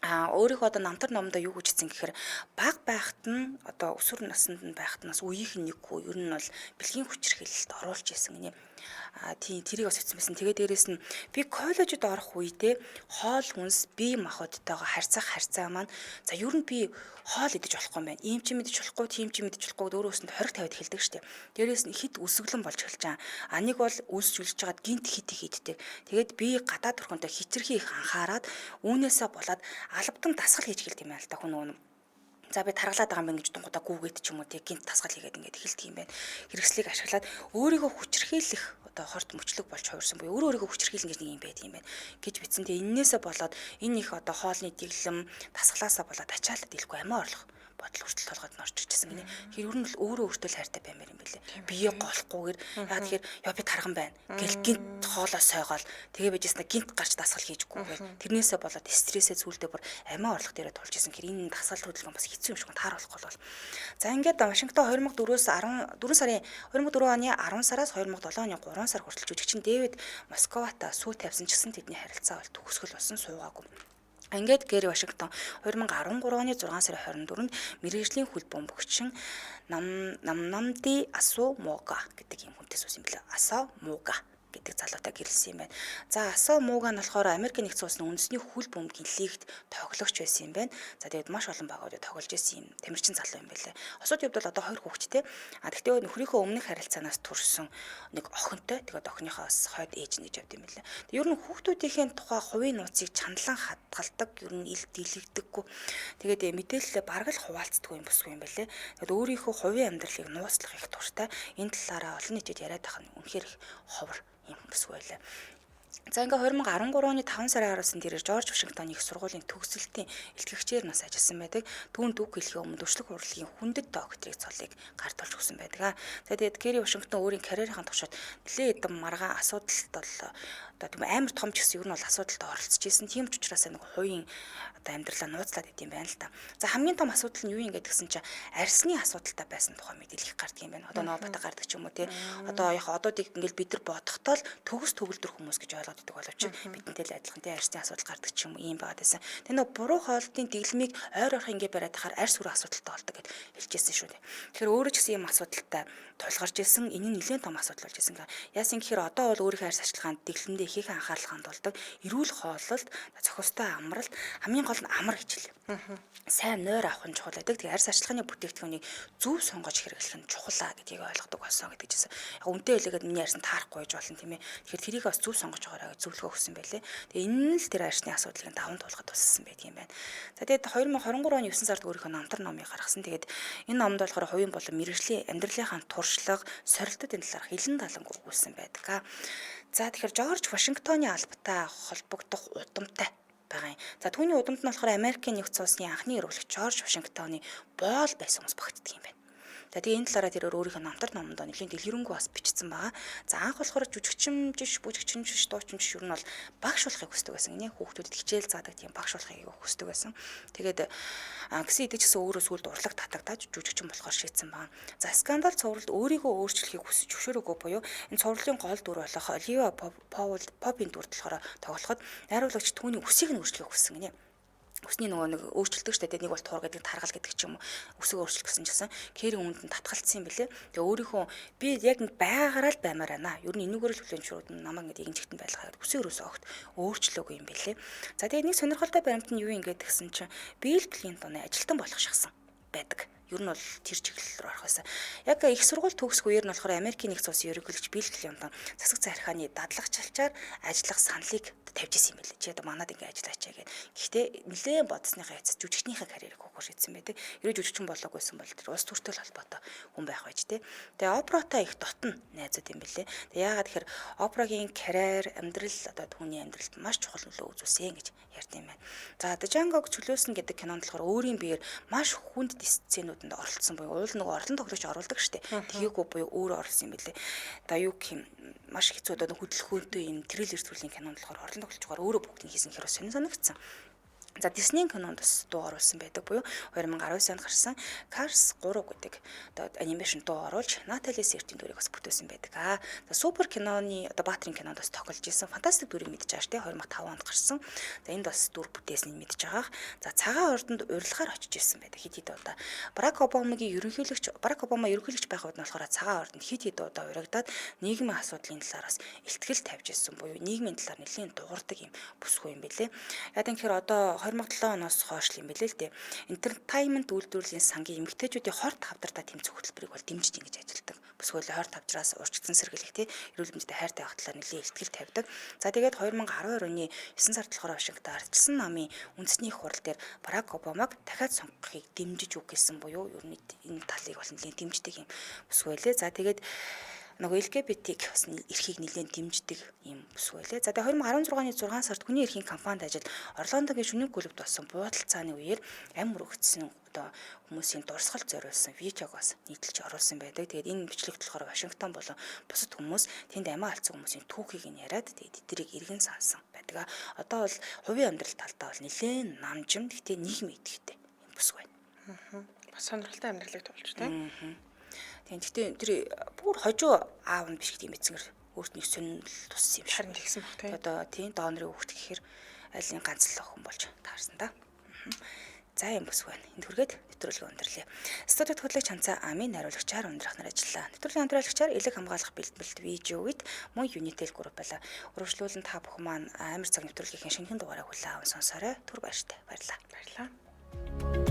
өөрийнхөө одоо намтар номдоо юу гэж хэлсэн гэхээр баг байхад нь одоо өсвөр наснд нь байхад нас үеийнх нь нэггүй ер нь бол бэлгийн хүчирхийлэлд оруулж исэн гинэ. Тийм тэрийг бас хэлсэн байсан. Тэгээд дээрэс нь би коллежид орох үедээ хоол хүнс бие махбодтойгоо харьцах харьцаа маань за ер нь би хоол идэж болохгүй юм байна. Ийм ч мэдэж болохгүй, тийм ч мэдэж болохгүй дөөрөөсөнд хориг тавиад хэлдэг штеп. Дээрээс нь хит өсөглөн болж эхэлж байгаа. Нэг бол үсжүүлж жагаад гинт хит иддэг. Тэгээд би гадаад төрхөнтэй хитрхи их анхаарад үүнээсээ болоод албатан дасгал хийж эхэлт юм байна л да хүн нөгөө. За би таргалаад байгаа юм гэж дунгуудаа гүгээд ч юм уу тийм гинт тасгал хийгээд ингээд эхэлдэг юм байна. Хэрэгслийг ашиглаад өөрийгөө хүчрхийлэх одоо хорт мөчлөг болж хувирсан буюу өөрийгөө хүчрхийлнэ гэж нэг юм байт юм байна гэж бичсэн. Тэгээ энээсээ болоод энэ их одоо хоолны дэглэм тасгалаасаа болоод ачаалал дийлэхгүй амиа орлох бодол хүртэл толгойд нь орж ирчихсэн гинэ. Тэр ер нь бол өөрөө өөртөө л хайртай баймаар юм билээ. Бие голохгүйгээр яа тэгэхээр яа би тарган байна. Гэл гинт хоолоо сойгоол тэгээ bijээснэ гинт гарч дасгал хийжгүйгээр тэрнээсээ болоод стрессээ зүйлдээ бүр амиа орлох дээрээ тулж исэн. Тэр энэ дасгал хөдөлгөөн бас хэцүү юм шиг тааруулахгүй бол. За ингээд Вашингтон 2004-өөс 14 сарын 2004 оны 10 сараас 2007 оны 3 сар хүртэл жүжигчин Дэвид Московата сүү тавьсан ч гэсэн тэдний харилцаа бол төгсгөл болсон суугаагүй. Ингээд Гэри Вашингтон 2013 оны 6 сарын 24-нд мэргэжлийн хөл бөмбөгчин Намнамди Асу Муга гэдэг юм хүнтэй суусан юм билээ. Асо Муга гэдэг залуутай гэрэлсэн юм байна. За Асо Муга нь болохоор Америк нэгдсэн улсны үндэсний хөл бөмбөгийн лигт тоглогч байсан юм байна. За тэгээд маш олон багуудад тоглож байсан юм тамирчин залуу юм байлээ. Осууд хувьд бол одоо 2 хүүхэдтэй. Тэгтээ нөхрийнхөө өмнөх харилцаанаас төрсөн нэг охинтой. Тэгээд охиныхоо бас хойд ээж нь гэж явд юм байлээ. Ер нь хүүхдүүдийн тухай хувийн нууцыг чандлан хадгалдаг, ер нь ил дийлэгдэггүй. Тэгээд мэдээлэлээ бараг л хуваалцдаг юм босгүй юм байлээ. Тэгээд өөрийнхөө хувийн амьдралыг нууцлах их туртай. Энэ талаараа олон нийтэд яриад байх нь үнэхээр их ховор юм босгүй байлаа. За ингээ 2013 оны 5 сарын 10-нд тэрээр Жорж Вашингтоны их сургуулийн төгсөлтийн элтгэгчээр нас ажилласан байдаг. Түүнд үг хэлхийн өмнө дөрвөлжлөх урлагийн хүндэт докторийн цолыг гард болж өгсөн байдаг. За тэгээд Гэри Вашингтон өөрийн карьерийн туршид нэлээд хэдэн маргаан асуудалд бол одоо тийм амар том ч гэсэн ер нь бол асуудалд оролцож исэн. Тийм ч учраас нэг хувийн одоо амьдралаа нууцлаад идэм байна л да. За хамгийн том асуудал нь юу юм гэдгсэн чинь арсны асуудалтай байсан тухай мэдээлэл гардаг юм байна. Одоо нообата гардаг ч юм уу тий. Одоо яг одоодыг ингээл бид нар бодохдоо л төгс төгөлдөр хүмүүс гэж ойлгоод байдаг боловч бидэнтэй л адилхан тий арсны асуудал гардаг ч юм уу ийм байгаад байсан. Тэгээ нөө буруу хоолтын дэглэмийг ойр ойрхон ингээ бариад тахаар арс хүрээ асуудалтай болдог гэж хэлжсэн шүү дээ. Тэгэхээр өөрөө ч гэсэн ийм асуудалтай тулгарч исэн. Энэ нь нэлээд том асуудал болж исэн. Яасан гэхээр одоо бол өөрийнхөө арс ашиглаханд дэглэмдээ ихээхэн анхаарал хандуулдаг. Эрүүл хооллолт, зохистой амралт, хамгийн гол нь амар хичээл. Сайн нойр авах нь чухал байдаг. Тэгээ арс ашиглахны бүтээгдэхүүнийг зөв сонгож хэрэглэх нь чухал гэдгийг ойлгодог болсон гэдэг жисэн. Яг үнтэй хэлээгээд миний арс нь таарахгүй гэж болно тийм ээ. Тэгэхээр тэрийг бас зөв сонгож байгаараа гэж зөвлөгөө өгсөн байлээ. Тэгээ энэ нь л тэр арсны асуудлыг даван туулахад туссан байдаг юм байна. За тэгээд 2023 оны 9 сард өөрийнхөө намтар номыг гаргасан. Тэгээд энэ номд болохоор хувийн болон мэргэжлийн амьдралынхаа туршлага, сорилтод энэ талаар хилэн таланг өгүүлсэн байдаг. За тэгэхээр Жорж Вашингтоны албатай холбогдох удамтай байгаа юм. За түүний удамд нь болохоор Америкийн нэгдсэн улсны анхны эрүүлэгч Жорж Вашингтоны боол байсан хүмүүс багтдаг юм байна. За тэгээ энэ талаараа тэрээр өөрийнхөө намтар номонд нэлийн дэлгэрэнгүй бас бичсэн байгаа. За анх болохоор жүжигчимжиш, бүжигчимжиш, дуучимжиш ер нь бол багш болохыг хүсдэг байсан. Энийг хүүхдүүдэд хичээл заадаг тийм багш болохыг хүсдэг байсан. Тэгээд гэсэн хэдий ч гэсэн өөрөө сүлд урлаг татагдаад жүжигчин болохоор шийдсэн байгаа. За скандал цувралд өөрийгөө өөрчлөхийг хүсэж зөвшөөрөөгүй буюу энэ цувралын гол дүр болох Оливия Поппийн дүрд болохоор тоглоход найруулагч түүний үсийг нь өөрчлөхийг хүссэн гинэ. Үсний нөгөө нэг өөрчлөлтөг штэ нэг бол туур гэдэг таргал гэдэг ч юм уу үсэг өөрчлөх гэсэн ч гэсэн кэрийн үнэнд нь татгалцсан юм бэлээ. Тэгээ өөрийнхөө би яг байгаараа л баймаар байна. Ер нь энүүгээр л хүлэнчрүүд намайг ингэ игэнчгтэн байлгаа гэдэг үсэг өрөөсөө огт өөрчлөөгүй юм бэлээ. За тэгээ нэг сонирхолтой баримт нь юу юм гээд гэсэн чинь Билл Клинтоны ажилтан болох шахсан байдаг. Ер нь бол тэр чиглэл рүү орох байсан. Яг их сургууль төгсөх үеэр нь болохоор Америкийн нэгдсэн улсын ерөнхийлөгч Билл Клинтон засаг захиргааны дадлагчилчаар ажиллах саналыг тавьж исэн юм билээ. Чи одоо манад ингэ ажиллаач гэдэг. Гэхдээ нэлээд бодсныхаа яцад жүжигчнийхээ карьерийг хөөхөж шийдсэн байдаг. Ерөө жүжигчин болоогүй байсан бол тэр улс төртэй холбоотой хүн байх байж тээ. Тэгээ оператай их дотн найзууд юм билээ. Тэгээ яагаад тэгэхээр операгийн карьер, амьдрал одоо түүний амьдралд маш чухал нөлөө үзүүлсэн гэж ярьд юм байна. За Django-г чөлөөсөн гэдэг кинонд болохоор өөрийн биеэр маш хүнд дисценүүд оролцсон буюу уул нөгөө орлон тоглож оруулдаг штеп. Тэгээгүй буюу өөрөө орлсон юм билээ. Одоо юу гэх юм маш хэцүү одоо хөдөлгөөнтэй юм триллер төрлийн кинонд болохоор орлон тоглож байгаа өөрөө бүгдийг хийсэн хэрэг сонирхсан. За Disney-ийн кинонд бас дуу оруулсан байдаг буюу 2019 онд гарсан Cars 3 гэдэг одоо анимашн дуу оруулж Натали Сертийн дүрийг бас бүтээсэн байдаг. За супер киноны одоо Баатрин кинонд бас тоглож исэн фантастик дүрийг мэдж байгаа шүү дээ 2005 онд гарсан. За энд бас дүр бүтээснийг мэдж байгаа. За цагаан ордонд урилгаар очиж исэн байдаг хэд хэд удаа. Барак Обама ерөнхийлөгч байх үед нь болохоор цагаан ордонд хэд хэд удаа урагдаад нийгмийн асуудлын талаар бас ихтгэл тавьж исэн буюу нийгмийн талаар нэлийн дуурдаг юм бүсгүй юм бэлээ. Яг тэгэхээр одоо 2007 оноос хойш юм билээ л дээ. Entertainment үйлдвэрлэлийн сангийн эмэгтэйчүүдийн хорт хавдартаа тэмцэх хөтөлбөрийг бол дэмжиж ингэж ажилладаг. Бүсгүй хорт хавдраас урьдчилан сэргийлэх тий эрүүл мэндэд хайртай байх талаар нэлийн ихтгэл тавьдаг. За тэгээд 2012 оны 9 сард болохоор Вашингтон ардчилсан намын үндэсний хурал дээр Барак Обамаг дахиад сонгохыг дэмжиж үг гэсэн буюу ер нь энэ талыг бол нэлийн дэмждэг юм бүсгүй лээ. За тэгээд нөгөө LGBT бас эрхийг нэлээд дэмждэг юм бүсгүй лээ. За тэгээ 2016 оны 6 сард хүний эрхийн компанид ажил Орландогийн шөнийн клубт болсон буудалцааны үеэр амь өргөцсөн одоо хүмүүсийн дурсгал зориулсан видеог бас нийтлж оруулсан байдаг. Тэгээд энэ бичлэгт болохоор Вашингтон болон бусад хүмүүс тэнд амиа алдсан хүмүүсийн түүхийг нь яриад тэгээд эдгэрийг иргэн сансан байдаг. Одоо бол хувийн амьдрал талдаа бол нэлээд намжим гэхдээ нийгмийн идэвхтэй юм бүсгүй байна. Бас сонирхолтой амьдралыг туулж тийм. Тэгтээ тэр бүр хожуу аав нь биш гэдэг юм эцгээр өөрт нэг сонирхол туссан юм шиг. Харин тэгсэн баг тийм. Одоо тийм донорын хүүхд гэхээр айлын ганц л охин болж таарсан да. За юм бүс байна. Энд хүргээд нэвтрүүлгээ өндөрлөө. Студид хөтлөгч Ханцаа Амийн найруулагчаар өндрөх нар ажиллаа. Нэвтрүүлгийн хамтраалагчаар элэг хамгаалах бэлтгэлт видеогт мөн Unitel Group байлаа. Урагшлуулан та бүхэн маань амар цаг нэвтрүүлгийн шинэхэн дугаараа хүлээн аван сонсоорой. Түр баяртай. Баярлалаа. Баярлалаа.